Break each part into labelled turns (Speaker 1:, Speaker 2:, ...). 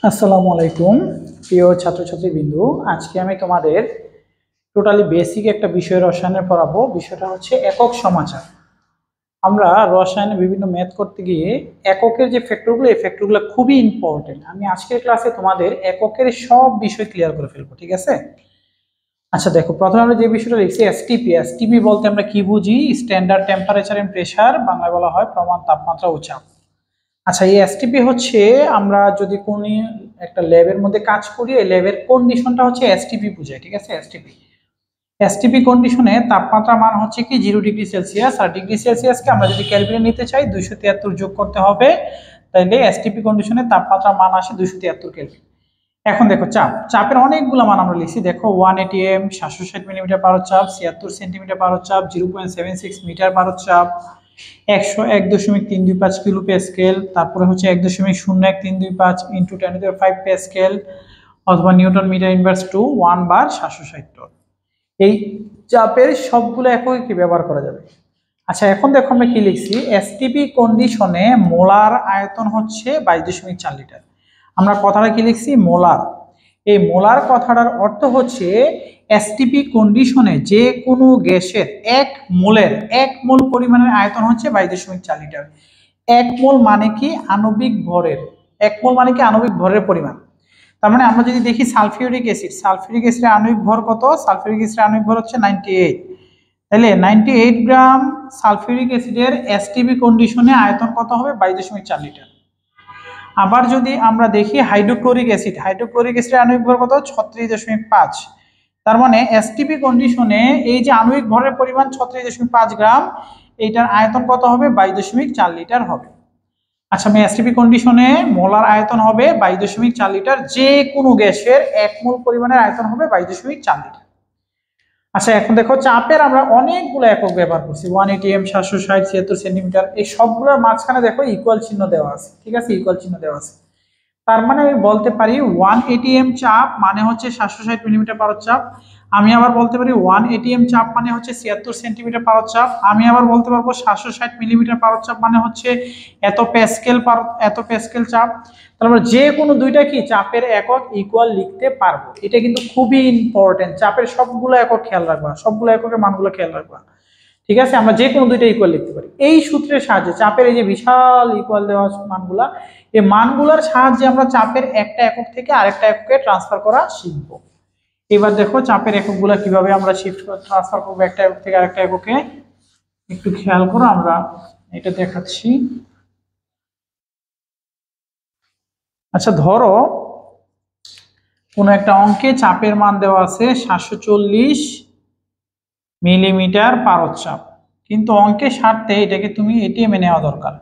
Speaker 1: আসসালামু আলাইকুম প্রিয় ছাত্রছাত্রীবৃন্দু। আজকে আমি তোমাদের টোটালি বেসিক একটা বিষয় রসায়নের পড়াবো। বিষয়টা হচ্ছে একক সমাচার। আমরা রসায়নে বিভিন্ন ম্যাথ করতে গিয়ে এককের যে ফ্যাক্টরগুলো, এই ফ্যাক্টরগুলো খুবই ইম্পর্টেন্ট। আমি আজকের ক্লাসে তোমাদের এককের সব বিষয় ক্লিয়ার করে ফেলবো, ঠিক আছে? আচ্ছা দেখো, প্রথমে আমরা যে বিষয়টা লিখছি এসটিপি। এসটিপি বলতে আমরা কি বুঝি? স্ট্যান্ডার্ড টেম্পারেচার এন্ড প্রেসার, বাংলায় বলা হয় প্রমাণ তাপমাত্রা ও চাপ। আচ্ছা, এই এসটিপি হচ্ছে আমরা যদি কোন একটা ল্যাবের মধ্যে কাজ করি, এই ল্যাবের কন্ডিশনটা হচ্ছে এসটিপি বুঝায়, ঠিক আছে? এসটিপি কন্ডিশনে তাপমাত্রা মান হচ্ছে কি 0°C, আর ডিগ্রি সেলসিয়াসকে আমরা যদি ক্যালভিনে নিতে চাই 273 যোগ করতে হবে, তাইলে এসটিপি কন্ডিশনে তাপমাত্রা মান আসে 273 কেলভিন। এখন দেখো চাপের অনেকগুলো মান আমরা লিখছি। দেখো 1 atm, 760 মিলিমিটার পারদ চাপ, 76 সেন্টিমিটার পারদ চাপ, 0.76 মিটার পারদ চাপ, 101.325 কিলো প্যাসকেল, তারপরে হচ্ছে 1.01325 ইন্টু 10⁵ প্যাসকেল, অথবা newton metre inverse to 1/760 torr. এই চাপের সবগুলো এককে কি ব্যবহার করা যাবে। আচ্ছা, এখন দেখো আমরা কি লিখছি। এসটিপি কন্ডিশনে মোলার আয়তন হচ্ছে 22.4 লিটার। আমরা কথাটা কি লিখছি? মোলার। এই মোলার কথাটার অর্থ হচ্ছে এসটিপি কন্ডিশনে যে কোনো গ্যাসের 1 মোল পরিমাণের আয়তন হচ্ছে 22.4 লিটার। 1 মোল মানে কি? আণবিক ভরের। 1 মোল মানে কি? আণবিক ভরের পরিমাণ। তার মানে আমরা যদি দেখি সালফিউরিক অ্যাসিডের আণবিক ভর কত? সালফিউরিক অ্যাসিডের আণবিক ভর হচ্ছে 98। তাহলে 98 গ্রাম সালফিউরিক অ্যাসিডের এসটিপি কন্ডিশনে আয়তন কত হবে? 22.4 লিটার। আবার যদি আমরা দেখি হাইড্রোক্লোরিক অ্যাসিডের আণবিক ভর কত? 36.5। তার মানে এসটিপি কন্ডিশনে এই যে আণবিক ভরের পরিমাণ 36.5 গ্রাম, এইটার আয়তন কত হবে? 22.4 লিটার হবে। আচ্ছা, আমি এসটিপি কন্ডিশনে মোলার আয়তন হবে 22.4 লিটার। যে কোনো গ্যাসের 1 মোল পরিমাণের আয়তন হবে 22.4 লিটার। আচ্ছা, এখন দেখো চাপের আমরা অনেকগুলো একক ব্যবহার করছি। 1 atm, 760, 76 সেন্টিমিটার, এই সবগুলোর মাঝখানে দেখো ইকুয়াল চিহ্ন দেওয়া আছে, ঠিক আছে? ইকুয়াল চিহ্ন দেওয়া আছে। তার মানে আমি বলতে পারি 1 atm চাপ মানে হচ্ছে 760 মিলিমিটার পারদ চাপ। আমি আবার বলতে পারি 1 atm চাপ মানে হচ্ছে 76 সেন্টিমিটার পারদ চাপ। আমি আবার বলতে পারবো 760 মিলিমিটার পারদ চাপ মানে হচ্ছে এত প্যাসকেল চাপ। তারপর যে কোনো দুইটা কি চাপের একক ইকুয়াল লিখতে পারবো। এটা কিন্তু খুবই ইম্পর্টেন্ট। চাপের সবগুলো একক খেয়াল রাখবা, সবগুলো এককের মানগুলো খেয়াল রাখবা, ঠিক আছে? আমরা যে কোনো দুইটা ইকুয়াল লিখতে পারি এই সূত্রের সাহায্যে। চাপের এই যে বিশাল ইকুয়াল দেওয়া মানগুলা, এই মানগুলোর সাহায্যে আমরা চাপের একটা একক থেকে আরেকটা এককে ট্রান্সফার করা শিখব। এবার দেখো চাপের এককগুলা কিভাবে আমরা ট্রান্সফার করবো একটা একক থেকে আরেকটা এককে, একটু খেয়াল করো। আমরা এটা দেখাচ্ছি। আচ্ছা, ধরো কোনো একটা অঙ্কে চাপের মান দেওয়া আছে 740 মিলিমিটার পারদ চাপ, কিন্তু অঙ্কের স্বার্থে এটাকে তুমি এটিএমে নেওয়া দরকার।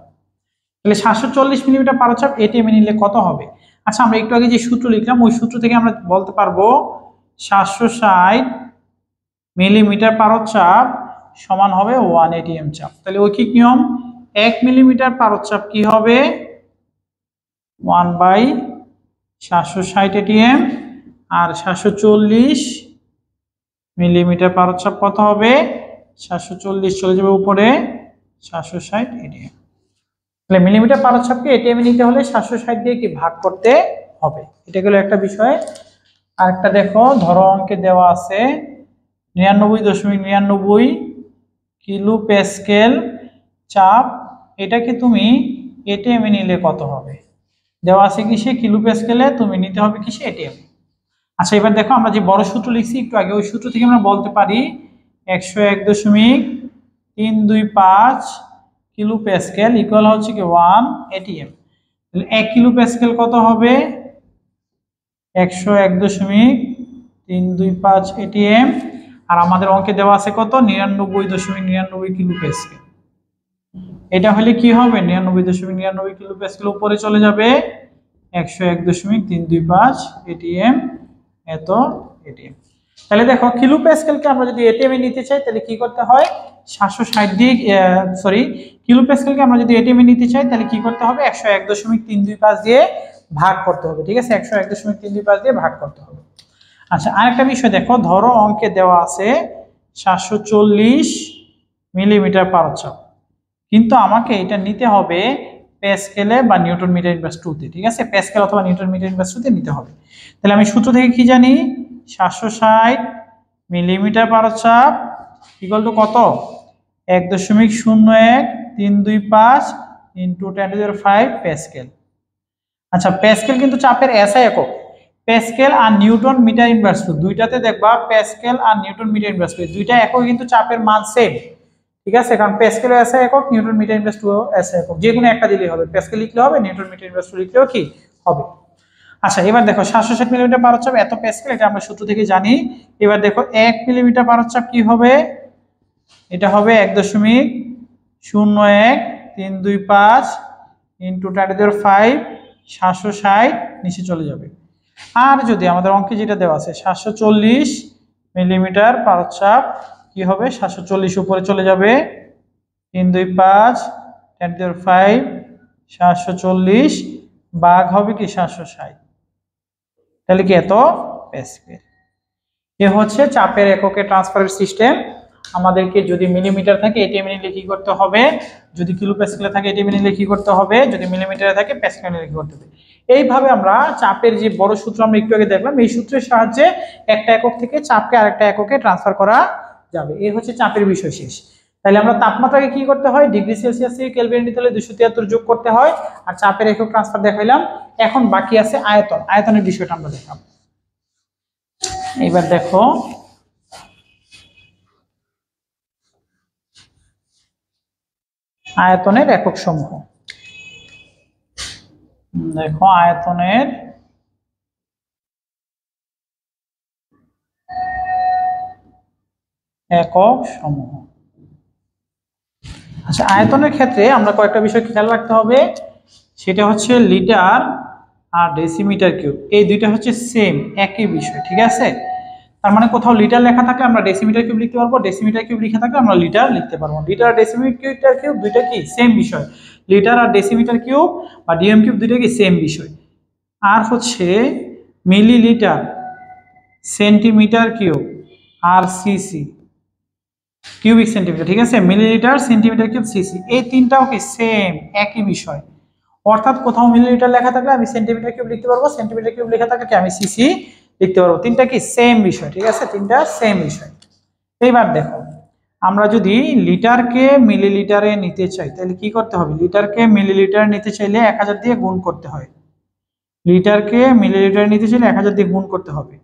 Speaker 1: তাহলে 740 মিলিমিটার পারদ চাপ এটিএমে নিলে কত হবে? আচ্ছা, আমরা একটু আগে যে সূত্র লিখলাম ওই সূত্র থেকে আমরা বলতে পারবো 760 মিলিমিটার পারদ চাপ সমান হবে 1 atm চাপ। তাহলে ঐকিক নিয়ম 1 মিলিমিটার পারদ চাপ কি হবে? 1/760 atm। আর 740 মিলিমিটার পারদ চাপ কত হবে? 740 চলে যাবে উপরে, 760 atm। তাহলে মিলিমিটার পারদ চাপকে এটিএম এ নিতে হলে 760 দিয়ে কি ভাগ করতে হবে। এটা গেল একটা বিষয়। আর একটা দেখো, ধরো অঙ্কে দেওয়া আছে 99.99 কিলো প্যাসকেল চাপ, এটাকে তুমি এটিএম এ নিলে কত হবে? দেওয়া আছে কিসে? কিলো প্যাসকেলে। তুমি নিতে হবে কিসে? এটিএম। আচ্ছা, এবার দেখো আমরা যে বড় সূত্র লিখছি একটু আগে, ওই সূত্র থেকে আমরা বলতে পারি 101.325 কিলো প্যাসকেল ইকুয়াল হচ্ছে কি 1 atm। তাহলে 1 কিলো প্যাসকেল কত হবে? 101.325 atm। আর আমাদের অঙ্কে দেওয়া আছে কত? 99.99 কিলো প্যাসকেল। এটা হলে কি হবে? 99.99 কিলো প্যাসকেল উপরে চলে যাবে 101.325 atm, এত atm। তাহলে দেখো কিলো প্যাসকেলকে আমরা যদি এটিএম এ নিতে চাই তাহলে কি করতে হয়? 760 দিয়ে কিলো প্যাসকেলকে আমরা যদি এটিএম এ নিতে চাই তাহলে কি করতে হবে? 101.325 দিয়ে ভাগ করতে হবে, ঠিক আছে? 101.325 দিয়ে ভাগ করতে হবে। আচ্ছা, আরেকটা বিষয় দেখো, ধরো অঙ্কে দেওয়া আছে 740 মিলিমিটার পারদ চাপ, কিন্তু আমাকে এটা নিতে হবে প্যাসকেলে বা নিউটন মিটার ইনভার্স 2 তে, ঠিক আছে, প্যাসকেল অথবা নিউটন মিটার ইনভার্স 2 তে নিতে হবে। তাহলে আমি সূত্র থেকে কি জানি, 760 মিলিমিটার পারচাপ ইকুয়াল টু কত, 1.01325 ইন্টু 10⁵ প্যাসকেল। আচ্ছা, প্যাসকেল কিন্তু চাপের এসআই একক। প্যাসকেল আর নিউটন মিটার ইনভার্স 2 দুইটাতে দেখবা প্যাসকেল আর নিউটন মিটার ইনভার্স 2 দুইটা একক কিন্তু চাপের মান সেম, ঠিক আছে, কারণ প্যাসকেলও এসআই একক, নিউটন মিটার ইনভার্স 2 এসআই একক, যে কোনো একটা দিলেই হবে, প্যাসকেল লিখলে হবে, নিউটন মিটার ইনভার্স 2 লিখলেও কি হবে। আচ্ছা, এবার দেখো 760 মিলিমিটার পারচাপ এত প্যাসকেল, এটা আমরা সূত্র থেকে জানি। এবার দেখো 1 মিলিমিটার পারচাপ কি হবে, এটা হবে 1.01325 ইন্টু 10⁵ 760 নিচে চলে যাবে। আর যদি আমাদের অঙ্কে যেটা দেওয়া আছে 740 মিলিমিটার পারচাপ কি হবে, 740 উপরে চলে যাবে, 325 10⁵ 740 ভাগ হবে কি 760, তাহলে কি এত প্যাসকেল। এ হচ্ছে চাপের এককে ট্রান্সফারের সিস্টেম। আমাদেরকে যদি মিলিমিটার থাকে এটি মিলি কি করতে হবে, যদি কিলো প্যাসকেলে থাকে এটি মিলি কি করতে হবে, যদি মিলিমিটারে থাকে প্যাসকেলে কি করতে হবে। এইভাবে আমরা চাপের যে বড় সূত্র আমরা একটু আগে দেখলাম, এই সূত্রের সাহায্যে একটা একক থেকে চাপকে আরেকটা এককে ট্রান্সফার করা যাবে। এই হচ্ছে চাপের বিষয় শেষ। তাহলে আমরা তাপমাত্রাকে কি করতে হয়, ডিগ্রি সেলসিয়াস থেকে কেলভিন নিতে হলে 273 যোগ করতে হয়, আর চাপের একক ট্রান্সফার দেখাইলাম। এখন বাকি আছে আয়তন, আয়তনের বিষয়টা আমরা দেখলাম। এবার দেখো আয়তনের একক সমূহ, দেখো আয়তনের একক সমূহ। আচ্ছা, আয়তনের ক্ষেত্রে আমরা কয়েকটা বিষয় খেয়াল রাখতে হবে, সেটা হচ্ছে লিটার আর ডেসিমিটার কিউব, এই দুইটা হচ্ছে সেম একই বিষয়, ঠিক আছে। তার মানে কোথাও লিটার লেখা থাকলে আমরা ডেসিমিটার কিউব লিখতে পারবো, ডেসিমিটার কিউব লেখা থাকলে আমরা লিটার লিখতে পারবো। লিটার আর ডেসিমিটার কিউব দুইটা কি সেম বিষয়, লিটার আর ডেসিমিটার কিউব বা ডিএম কিউব দুইটা কি সেম বিষয়। আর হচ্ছে মিলিলিটার, সেন্টিমিটার কিউব আর সিসি, কিউবিক সেন্টিমিটার, ঠিক আছে, মিলিলিটার, সেন্টিমিটার কিউব, সিসি, এই তিনটাও কি সেম একই বিষয়। অর্থাৎ কোথাও মিলিলিটার লেখা থাকলে আমি সেন্টিমিটার কিউব লিখতে পারবো, সেন্টিমিটার কিউব লেখা থাকলে কি আমি সিসি লিখতে পারবো, তিনটা কি সেম বিষয়, ঠিক আছে, তিনটা সেম বিষয়। এইবার দেখো আমরা যদি লিটারকে মিলিলিটারে নিতে চাই তাহলে কি করতে হবে, লিটারকে মিলিলিটারে নিতে চাইলে 1000 দিয়ে গুণ করতে হয়, লিটারকে মিলিলিটারে নিতে চাইলে 1000 দিয়ে গুণ করতে হবে,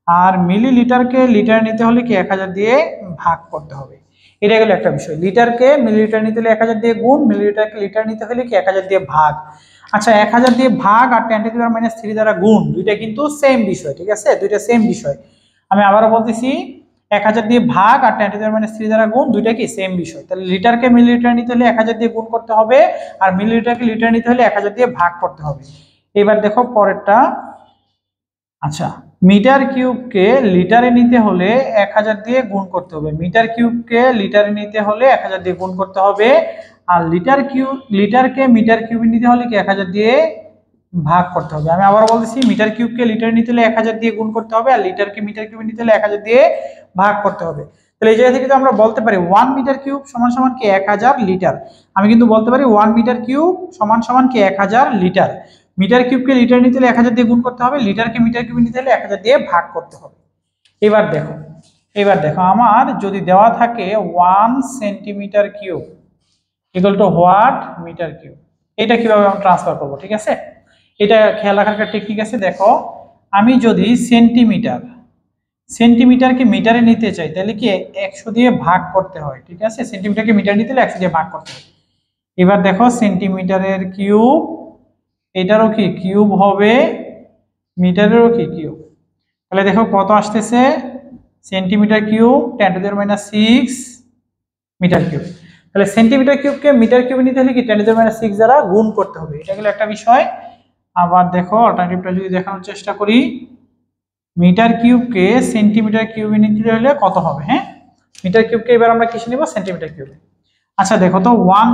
Speaker 1: আর মিলিলিটারকে লিটারে নিতে হলে কি 1000 দিয়ে ভাগ করতে হবে। এটা গেল একটা বিষয়, লিটারকে মিলিলিটার নিতে হলে 1000 দিয়ে গুণ, মিলিলিটারকে লিটার নিতে হলে কি 1000 দিয়ে ভাগ। আচ্ছা, 1000 দিয়ে ভাগ আর 10⁻³ দ্বারা গুণ দুইটা কিন্তু সেম বিষয়, ঠিক আছে, দুইটা সেম বিষয়। আমি আবারও বলতেছি, 1000 দিয়ে ভাগ আর 10⁻³ দ্বারা গুণ দুইটা কি সেম বিষয়। তাহলে লিটারকে মিলিলিটার নিতে হলে 1000 দিয়ে গুণ করতে হবে, আর মিলিলিটারকে লিটার নিতে হলে 1000 দিয়ে ভাগ করতে হবে। এবার দেখো পরেরটা। আচ্ছা, মিটার কিউবকে লিটারে নিতে হলে 1000 দিয়ে গুণ করতে হবে, মিটার কিউবকে লিটারে নিতে হলে 1000 দিয়ে গুণ করতে হবে, আর লিটারকে মিটার কিউবে নিতে হলে কি 1000 দিয়ে ভাগ করতে হবে। আমি আবার বলতেছি, মিটার কিউবকে লিটারে নিতে হলে 1000 দিয়ে গুণ করতে হবে, আর লিটারকে মিটার কিউবে নিতে হলে 1000 দিয়ে ভাগ করতে হবে। তাহলে এই জায়গা থেকে তো আমরা বলতে পারি 1 মিটার কিউব সমান সমান কি 1000 লিটার। আমি কিন্তু বলতে পারি 1 মিটার কিউব সমান সমান কি 1000 লিটার। মিটার কিউবকে লিটার নিতে হলে 1000 দিয়ে গুণ করতে হবে, লিটারকে মিটার কিউবে নিতে হলে 1000 দিয়ে ভাগ করতে হবে। এবার দেখো আমার যদি দেওয়া থাকে 1 centimetre cube equal to what metre cube, এটা কিভাবে আমরা ট্রান্সফার করব, ঠিক আছে, এটা খেয়াল রাখার একটা টেকনিক আছে। দেখো আমি যদি সেন্টিমিটারকে মিটারে নিতে চাই তাহলে কি 100 দিয়ে ভাগ করতে হয়, ঠিক আছে, সেন্টিমিটারকে মিটারে নিতে হলে 100 দিয়ে ভাগ করতে হয়। এবার দেখো সেন্টিমিটারের কিউব, এটারও কি কিউব হবে, মিটারেরও কি কিউব। তাহলে দেখো কত আসতেছে, সেন্টিমিটার কিউব 10⁻6 মিটার কিউব। তাহলে সেন্টিমিটার কিউবকে মিটার কিউবে নিতে হলে কি 10⁻6 দ্বারা গুণ করতে হবে, এটা গেল একটা বিষয়। আবার দেখো অল্টারনেটিভটা যদি দেখানোর চেষ্টা করি, মিটার কিউবকে সেন্টিমিটার কিউবে নিতে হলে কত হবে, হ্যাঁ, মিটার কিউবকে এবার আমরা কিসে নিব, সেন্টিমিটার কিউবে। আচ্ছা দেখো তো 1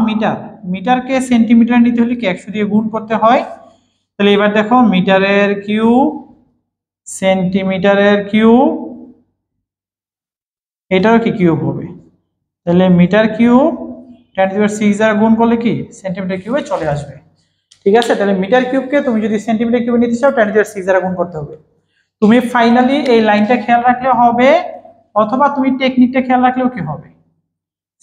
Speaker 1: মিটারকে সেন্টিমিটার নিতে হলে কি 100 দিয়ে গুণ করতে হয়। তাহলে এবার দেখো মিটারের কিউব, সেন্টিমিটারের কিউব, এটারও কি কিউব হবে। তাহলে মিটার কিউব 10⁻6 দ্বারা গুণ করলে কি সেন্টিমিটার কিউবে চলে আসবে। ঠিক আছে, তাহলে মিটার কিউবকে তুমি যদি সেন্টিমিটার কিউবে নিতে চাও 10⁶ দ্বারা গুণ করতে হবে। তুমি ফাইনালি এই লাইনটা খেয়াল রাখলে হবে, অথবা তুমি টেকনিকটা খেয়াল রাখলেও কি হবে,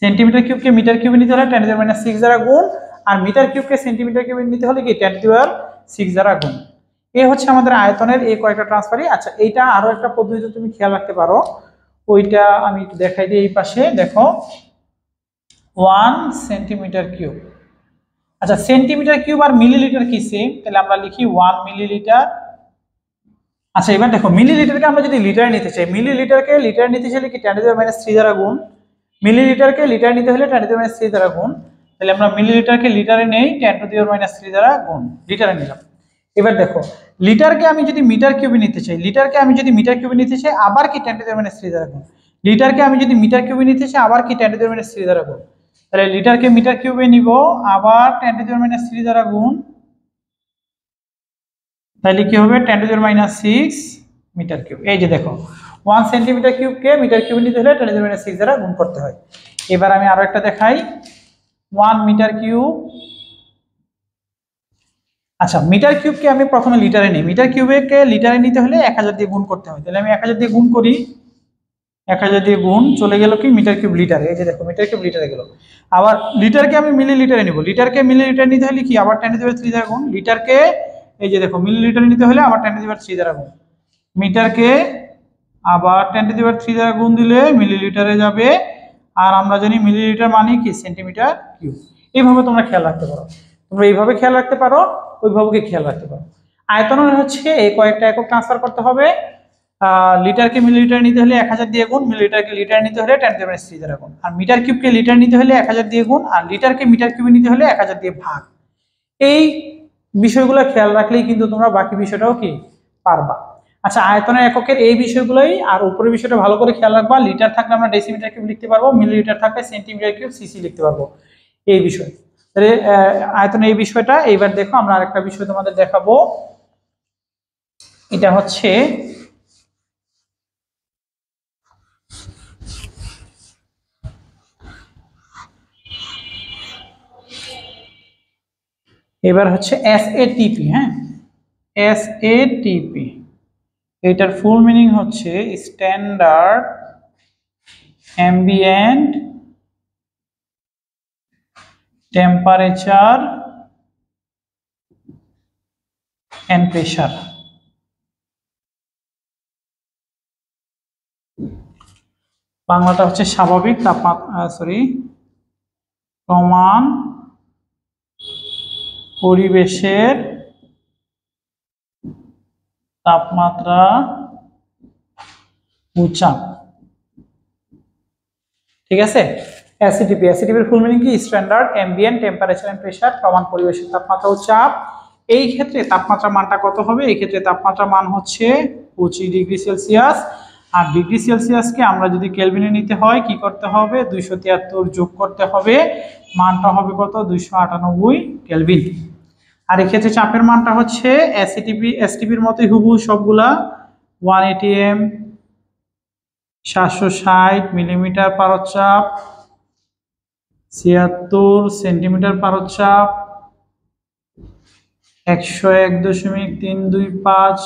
Speaker 1: সেন্টিমিটার কিউবকে মিটার কিউবে নিতে হলে 10⁻⁶ দ্বারা গুণ, আর মিটার কিউবকে সেন্টিমিটার কিউবে নিতে হলে কি 10⁻⁶ দ্বারা গুণ। এই হচ্ছে আমাদের আয়তনের এই কয়েকটা ট্রান্সফারই। আচ্ছা, এইটা আরো একটা পদ্ধতিতে তুমি খেয়াল রাখতে পারো, ওইটা আমি একটু দেখাই দিই। এই পাশে দেখো 1 সেন্টিমিটার কিউব। আচ্ছা, সেন্টিমিটার কিউব আর মিলিলিটার কি সেম? তাহলে আমরা লিখি 1 মিলিলিটার। আচ্ছা, এবার দেখো মিলিলিটারকে আমরা যদি লিটারে নিতে চাই, মিলিলিটারকে লিটারে নিতে চাইলে কি 10⁻³ দ্বারা গুণ, মিলিলিটারকে লিটার নিতে হলে 10⁻³ দ্বারা গুণ। তাহলে আমরা মিলিলিটারকে লিটারে নেই, 10⁻³ দ্বারা গুণ, লিটারে নিলাম। এবার দেখো লিটারকে আমি যদি মিটার কিউবে নিতে চাই, লিটারকে আমি যদি মিটার কিউবে নিতে চাই আবার কি 10⁻³ দ্বারা গুণ, লিটারকে আমি যদি মিটার কিউবে নিতে চাই আবার কি 10⁻³ দ্বারা গুণ। তাহলে লিটারকে মিটার কিউবে নিব, আবার 10⁻³ দ্বারা গুণ, তাহলে কি হবে 10⁻⁶ মিটার কিউব। এই যে দেখো 1 সেন্টিমিটার কিউবকে মিটার কিউবে নিতে হলে 10⁻⁶ দ্বারা গুণ করতে হয়। এবার আমি আরো একটা দেখাই, 1 মিটার কিউব। আচ্ছা, মিটার কিউবকে আমি প্রথমে লিটারে নিই, মিটার কিউবকে লিটারে নিতে হলে 1000 দিয়ে গুণ করতে হয়। তাহলে আমি 1000 দিয়ে গুণ করি, 1000 দিয়ে গুণ, চলে গেল কি মিটার কিউব লিটারে। এই যে দেখো মিটার কিউব লিটারে গেল। আবার লিটারকে আমি মিলিলিটারে নিব, লিটারকে মিলিলিটার নিতে হলে কি আবার 10⁻³ দ্বারা গুণ, লিটারকে এই যে দেখো মিলিলিটার নিতে হলে আবার 10⁻³ দ্বারা গুণ, মিটারকে আবার 10⁻³ দ্বারা গুণ দিলে মিলিলিটারে যাবে। আর আমরা জানি মিলিলিটার মানে কি সেন্টিমিটার কিউব। এইভাবে তোমরা খেয়াল রাখতে পারো, তোমরা এইভাবে খেয়াল রাখতে পারো, ওইভাবে খেয়াল রাখতে পারো। আয়তনের হচ্ছে এই কয়েকটা একক ট্রান্সফার করতে হবে। লিটারকে মিলিলিটার নিতে হলে 1000 দিয়ে গুণ, মিলিলিটারকে লিটার নিতে হলে 10⁻³ দ্বারা গুণ, আর মিটার কিউবকে লিটার নিতে হলে 1000 দিয়ে গুণ, আর লিটারকে মিটার কিউবে নিতে হলে 1000 দিয়ে ভাগ। এই বিষয়গুলো খেয়াল রাখলেই কিন্তু তোমরা বাকি বিষয়টাও কি পারবা। আচ্ছা, আয়তনের এককের এই বিষয়গুলোই, আর উপরের বিষয়টা ভালো করে খেয়াল রাখবা। লিটার থাকলে আমরা ডেসিমিটার কিউব লিখতে পারবো, মিলিলিটার থাকলে সেন্টিমিটার কিউব সিসি লিখতে পারবো। এই বিষয় আয়তনের এই বিষয়টা। এইবার দেখো আমরা আরেকটা বিষয় তোমাদের দেখাবো, এটা হচ্ছে এবার হচ্ছে SATP। হ্যাঁ, SATP, এটার ফুল মিনিং হচ্ছে standard ambient temperature and pressure. বাংলাটা হচ্ছে স্বাভাবিক তাপমাত্রা, প্রমাণ পরিবেশের তাপমাত্রা ও চাপ। ঠিক আছে, SATP, এর ফুল মিনিং কি standard ambient temperature and pressure, প্রমাণ পরিবেশের তাপমাত্রা ও চাপ। এই ক্ষেত্রে তাপমাত্রার মানটা কত হবে? এই ক্ষেত্রে তাপমাত্রার মান হচ্ছে 25°C। আর ডিগ্রি সেলসিয়াসকে আমরা যদি কেলভিনে নিতে হয় কি করতে হবে? 273 যোগ করতে হবে, মানটা হবে কত? 298 কেলভিন। আর এই ক্ষেত্রে চাপের মানটা হচ্ছে STPর মতোই হুবহু সবগুলা 1 atm, 760 মিলিমিটার পারদচাপ, 76 সেন্টিমিটার পারদচাপ, 101.325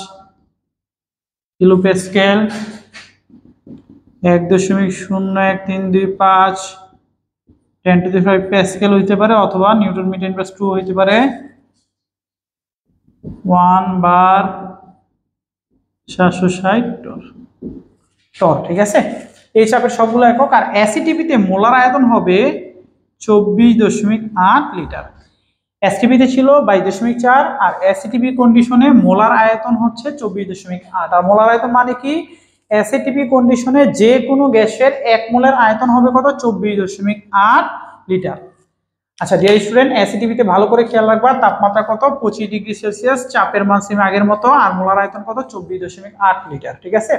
Speaker 1: কিলো প্যাসকেল, 1.01325 10⁵ প্যাসকেল হইতে পারে, অথবা নিউটন মিটার ইনভার্স 2 হইতে পারে, 1 বার 760 টর। ঠিক আছে, এই চাপের সবগুলো একক। আর SATPতে মোলার আয়তন হবে 24.8 লিটার। STPতে ছিল 22.4, আর SATP কন্ডিশনে মোলার আয়তন হচ্ছে 24.8। আর মোলার আয়তন মানে কি? SATP কন্ডিশনে যে কোনো গ্যাসের 1 মোলের আয়তন হবে কত? 24.8 লিটার। আচ্ছা ডিয়ার স্টুডেন্ট, SATPতে ভালো করে খেয়াল রাখবা, তাপমাত্রা কত? 25°C, চাপের মান সেম আগের মতো, আর মোলার আয়তন কত? 24.8 লিটার। ঠিক আছে,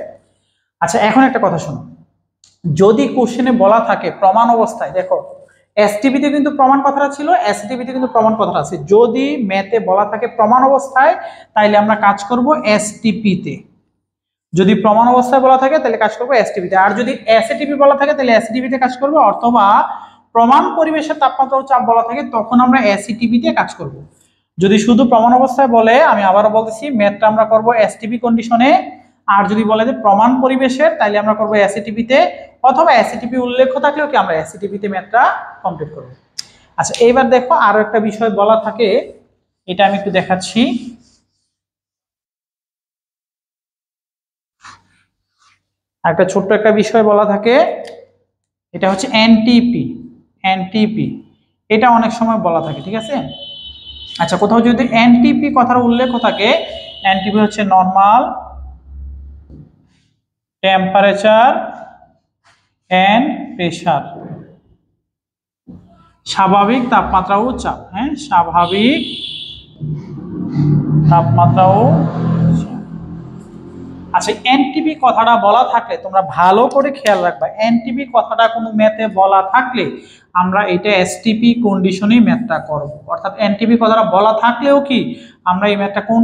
Speaker 1: আচ্ছা এখন একটা কথা শোনো, যদি কোশ্চেনে বলা থাকে প্রমাণ অবস্থায়, দেখো STPতে কিন্তু প্রমাণ কথাটা ছিল, SATPতে কিন্তু প্রমাণ কথাটা আছে। যদি ম্যাথে বলা থাকে প্রমাণ অবস্থায়, তাইলে আমরা কাজ করব STPতে। যদি প্রমাণ অবস্থায় বলা থাকে তাহলে কাজ করব STPতে, আর যদি SATP বলা থাকে তাহলে SATPতে কাজ করব, অথবা প্রমাণ পরিবেশের তাপমাত্রা ও চাপ বলা থাকে তখন আমরা SATPতে কাজ করব। যদি শুধু প্রমাণ অবস্থায় বলে, আমি আবারও বলতেছি, ম্যাথটা আমরা করব এসটিপি কন্ডিশনে। আর যদি বলে যে প্রমাণ পরিবেশের, তাহলে আমরা করব এসিটিপি তে, অথবা এসিটিপি উল্লেখ থাকলেও কি আমরা এসিটিপি তে ম্যাথটা কমপ্লিট করব। আচ্ছা, এইবার দেখো আরো একটা বিষয় বলা থাকে, এটা আমি একটু দেখাচ্ছি। একটা ছোট্ট একটা বিষয় বলা থাকে, এটা হচ্ছে এনটিপি। এনটিপি এটা অনেক সময় বলা থাকে, ঠিক আছে। আচ্ছা, কোথাও যদি এনটিপি কথার উল্লেখ থাকে, এনটিপি হচ্ছে নরমাল টেম্পারেচার এন্ড প্রেসার, স্বাভাবিক তাপমাত্রা ও চাপ। হ্যাঁ, স্বাভাবিক তাপমাত্রা ও চাপ। আচ্ছা, এনটিপি কথাটা বলা থাকলে তোমরা ভালো করে খেয়াল রাখবা, এনটিপি কথাটা কোনো ম্যাথে বলা থাকলে আমরা এটা এসটিপি কন্ডিশনেই ম্যাথটা করব। অর্থাৎ এনটিপি কথাটা বলা থাকলেও কি আমরা এই ম্যাথটা কোন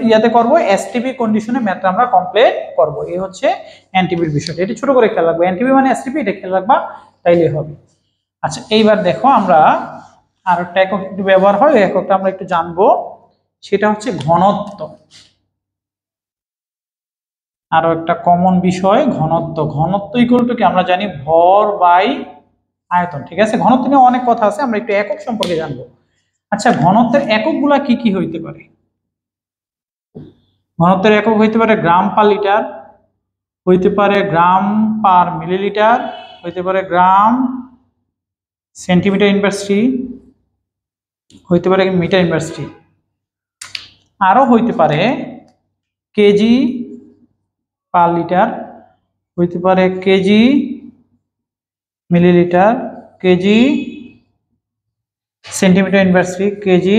Speaker 1: ইয়াতে করব, এসটিপি কন্ডিশনে ম্যাথটা আমরা কমপ্লিট করব। এই হচ্ছে এনটিপির বিষয়টা, এটা ছোট করে খেয়াল রাখবা, এনটিপি মানে এসটিপি, এটা খেয়াল রাখবা, তাইলে হবে। আচ্ছা, এইবার দেখো আমরা আর একটা একক একটু ব্যবহার হয়, এককটা আমরা একটু জানবো, সেটা হচ্ছে ঘনত্ব। আরো একটা কমন বিষয় ঘনত্ব। ঘনত্ব ইকুয়াল টু কি আমরা জানি ভর বাই আয়তন, ঠিক আছে। ঘনত্ব নিয়ে অনেক কথা আছে, আমরা একটু একক সম্পর্কে জানবো। আচ্ছা, ঘনত্বের এককগুলা কি কি হইতে পারে? ঘনত্বের একক হইতে পারে গ্রাম পার লিটার, হইতে পারে গ্রাম পার মিলিলিটার, হইতে পারে গ্রাম সেন্টিমিটার ইনভার্সিটি, হইতে পারে মিটার ইনভার্সিটি, আরো হইতে পারে কেজি পার লিটার, হইতে পারে কেজি মিলিলিটার, কেজি সেন্টিমিটার ইনভার্সিটি, কেজি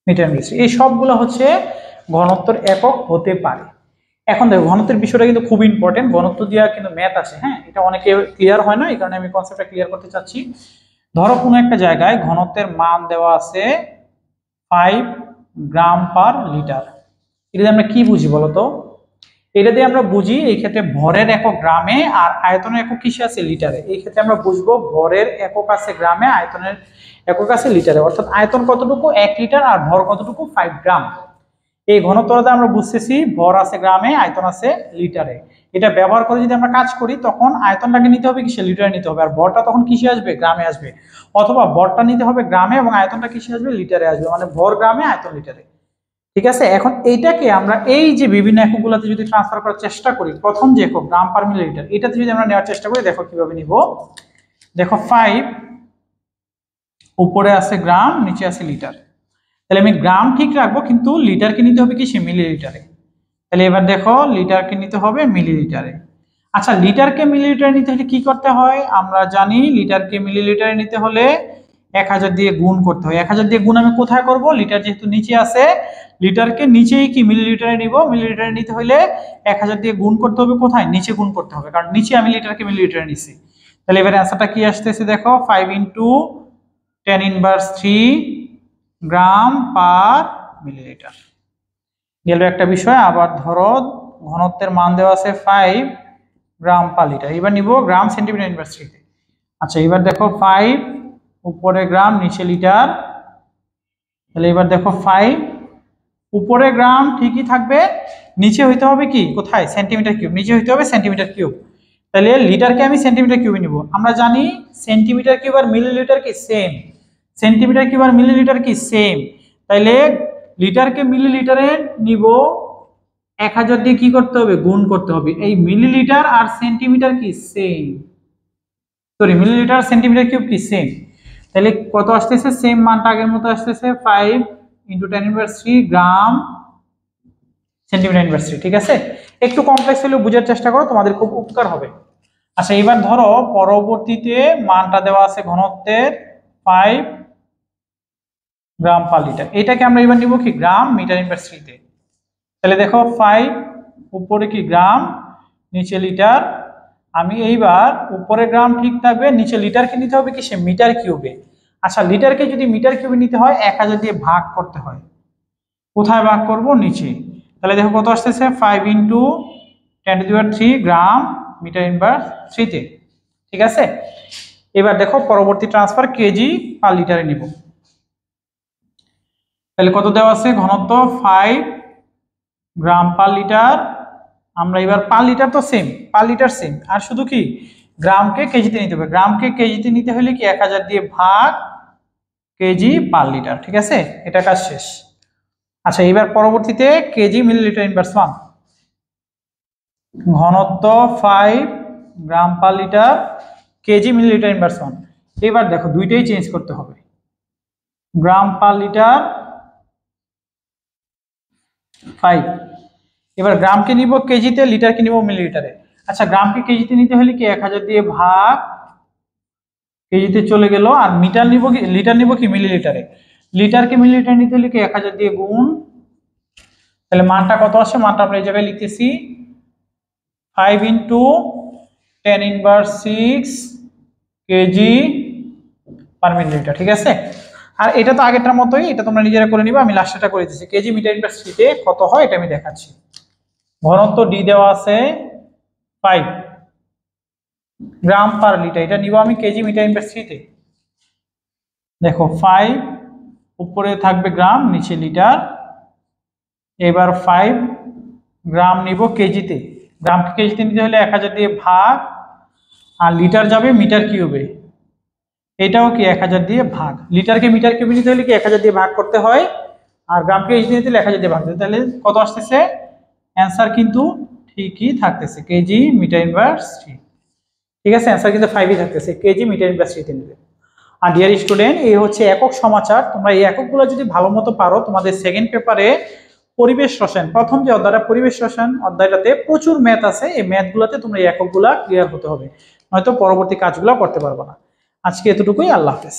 Speaker 1: মিটার ইনভার্সিটি। এই সবগুলো হচ্ছে ঘনত্বের একক হতে পারে। এখন দেখো, ঘনত্বের বিষয়টা কিন্তু খুব ইম্পর্টেন্ট, ঘনত্ব দিয়া কিন্তু ম্যাথ আসে। হ্যাঁ, এটা অনেকে ক্লিয়ার হয় না, এই কারণে আমি কনসেপ্টটা ক্লিয়ার করতে চাচ্ছি। ধরো কোনো একটা জায়গায় ঘনত্বের মান দেওয়া আছে 5 গ্রাম পার লিটার। এটা দিয়ে আমরা কি বুঝি বলতো? এটা দিয়ে আমরা বুঝি এই ক্ষেত্রে ভরের একক গ্রামে আর আয়তনের একক কিসে আছে? লিটারে। এই ক্ষেত্রে আমরা বুঝবো ভরের একক আছে গ্রামে, আয়তনের একক আছে লিটারে। অর্থাৎ আয়তন কতটুকু? 1 লিটার, আর ভর কতটুকু? 5 গ্রাম। এই ঘনত্বটা আমরা বুঝতেছি ভর আছে গ্রামে, আয়তন আছে লিটারে। এটা ব্যবহার করে যদি আমরা কাজ করি, তখন আয়তনটাকে নিতে হবে কিসে? লিটারে নিতে হবে, আর ভরটা তখন কিসে আসবে? গ্রামে আসবে। অথবা ভরটা নিতে হবে গ্রামে এবং আয়তনটা কিসে আসবে? লিটারে আসবে, মানে ভর গ্রামে, আয়তন লিটারে। ঠিক আছে। এখন এইটাকে আমরা এই যে বিভিন্ন এককগুলোতে যদি ট্রান্সফার করার চেষ্টা করি, প্রথম যে একক গ্রাম পার মিলিলিটার, এটাতে যদি আমরা নেওয়ার চেষ্টা করি, দেখো কিভাবে নিব। দেখো 5 উপরে আছে গ্রাম, নিচে আছে লিটার, তাহলে আমি গ্রাম ঠিক রাখবো, কিন্তু লিটারকে নিতে হবে কি? সে মিলিলিটারে। তাহলে এবার দেখো, লিটারকে নিতে হবে মিলিলিটারে। আচ্ছা, লিটারকে মিলিলিটারে নিতে হলে কি করতে হয়? আমরা জানি লিটারকে মিলিলিটারে নিতে হলে 1000 দিয়ে গুণ করতে হয়। 1000 দিয়ে গুণ আমি কোথায় করব? লিটার যেহেতু নিচে আছে, লিটারকে নিচেই কি মিলিলিটারে নিব। মিলিলিটারে নিতে হলে 1000 দিয়ে গুণ করতে হবে কোথায়? নিচে গুণ করতে হবে, কারণ নিচে আমি লিটারকে মিলিলিটারে নিছি। তাহলে এবার অ্যান্সারটা কি আসতেছে দেখো, 5 × 10⁻³ গ্রাম পার মিলিলিটার। গেল একটা বিষয়। আবার ধরো ঘনত্বের মান দেওয়া আছে 5 গ্রাম পার লিটার, এবার নিব গ্রাম সেন্টিমিটার ইনভার্সিটিতে। আচ্ছা, এবার দেখো 5 উপরে গ্রাম, নিচে লিটার। তাহলে এবার দেখো 5 উপরে গ্রাম ঠিকই থাকবে, নিচে হইতে হবে কি? কোথায়? সেন্টিমিটার কিউব, নিচে হইতে হবে সেন্টিমিটার কিউব। তাহলে লিটারকে আমি সেন্টিমিটার কিউবে নিব। আমরা জানি সেন্টিমিটার কিউব আর মিলিলিটার কি সেম, সেন্টিমিটার কিউব আর মিলিলিটার কি সেম। তাইলে লিটারকে মিলিলিটারে নিব, 1000 দিয়ে কি করতে হবে? গুণ করতে হবে। এই মিলিলিটার আর সেন্টিমিটার কি same, sorry millilitre centimetre cube কি সেম। তাহলে কত আসতেছে? সেম মানটা আগের মতো আসতেছে, 5 × 10⁻³ গ্রাম সেন্টিমিটার ইনভার্সিটি। ঠিক আছে, একটু কমপ্লেক্স হলেও বোঝার চেষ্টা করো, তোমাদের খুব উপকার হবে। আচ্ছা, এবার ধরো পরবর্তীতে মানটা দেওয়া আছে ঘনত্বের 5 গ্রাম পার লিটার, এটাকে আমরা এবার নিব কি? গ্রাম মিটার ইনভার্সিটিতে। তাহলে দেখো 5 উপরে কি? গ্রাম, নিচে লিটার। আমি এইবার উপরে গ্রাম ঠিক থাকবে, নিচে লিটারকে নিতে হবে কি? সে মিটার কিউবে। আচ্ছা, লিটারকে যদি মিটার কিউবে নিতে হয় 1000 দিয়ে ভাগ করতে হয়। কোথায় ভাগ করব? নিচে। তাহলে দেখো কত আসতেছে? 5 × 10⁻³ গ্রাম মিটার ইনভার্সিটিতে। ঠিক আছে, এবার দেখো পরবর্তী ট্রান্সফার কেজি পার লিটারে নিব। তাহলে কত দেওয়া আছে? ঘনত্ব 5 গ্রাম পার লিটার। আমরা এবার পার লিটার তো সেম, পার লিটার সেম, আর শুধু কি গ্রামকে কেজিতে নিতে হবে। গ্রামকে কেজিতে নিতে হলে কি 1000 দিয়ে ভাগ কেজি পার লিটার। ঠিক আছে, এটা কাজ শেষ। আচ্ছা, এবার পরবর্তীতে কেজি মিলিলিটার ইনভার্স 1, ঘনত্ব 5 gram per litre KG millilitre inverse 1। এবার দেখো দুইটাই চেঞ্জ করতে হবে, গ্রাম পার লিটার 5। এবার গ্রামকে নিব কেজিতে, লিটারকে নিব মিলিলিটারে। আচ্ছা, গ্রামকে কেজিতে নিতে হলে কি 1000 দিয়ে ভাগ কেজিতে চলে গেল, আর মিটার নিব কি লিটার নিব কি মিলিলিটারে। লিটারকে মিলিলিটার নিতে হলে কি 1000 দিয়ে গুণ। তাহলে মানটা কত আসে? মানটা আমরা এই জায়গায় লিখতেছি 5 × 10⁻⁶ কেজি পার মিলিলিটার। ঠিক আছে, আর এটা তো আগেরটার মতোই, এটা তোমরা নিজেরা করে নিবা। আমি লাস্টেটা করে দিচ্ছি, কেজি মিটার ইনভার্স 3 তে কত হয় এটা আমি দেখাচ্ছি। ঘনত্ব ডি দেওয়া আছে 5 গ্রাম পার লিটার, এটা নিব আমি কেজি মিটার ইনভার্স 3 তে। দেখো 5 উপরে থাকবে গ্রাম, নিচে লিটার। এবার 5 গ্রাম নিব কেজিতে, গ্রামকে কেজিতে নিতে হলে 1000 দিয়ে ভাগ, আর লিটার যাবে মিটার কিউবে, এটাও কি 1000 দিয়ে ভাগ। লিটারকে মিটার কিউবে নিতে হলে কি 1000 দিয়ে ভাগ করতে হয়, আর গ্রামকে কেজিতে নিতে হলে 1000 দিয়ে ভাগ করতে। তাহলে কত আসতেছে? অ্যান্সার কিন্তু ঠিকই থাকতেছে, কেজি মিটার ইনভার্স 3। ঠিক আছে, অ্যান্সার কিন্তু 5ই থাকতেছে, কেজি মিটার ইনভার্স 3 তে নেবে। আর ডিয়ার স্টুডেন্ট, এই হচ্ছে একক সমাচার। তোমরা এই এককগুলো যদি ভালো মতো পারো, তোমাদের সেকেন্ড পেপারে পরিবেশ রসায়ন, প্রথম যে অধ্যায়টা পরিবেশ রসায়ন অধ্যায়টাতে প্রচুর ম্যাথ আছে। এই ম্যাথগুলোতে তোমরা এই এককগুলা ক্লিয়ার হতে হবে, নয়তো পরবর্তী কাজগুলো করতে পারবে না। আজকে এতটুকুই, আল্লাহ হাফেজ।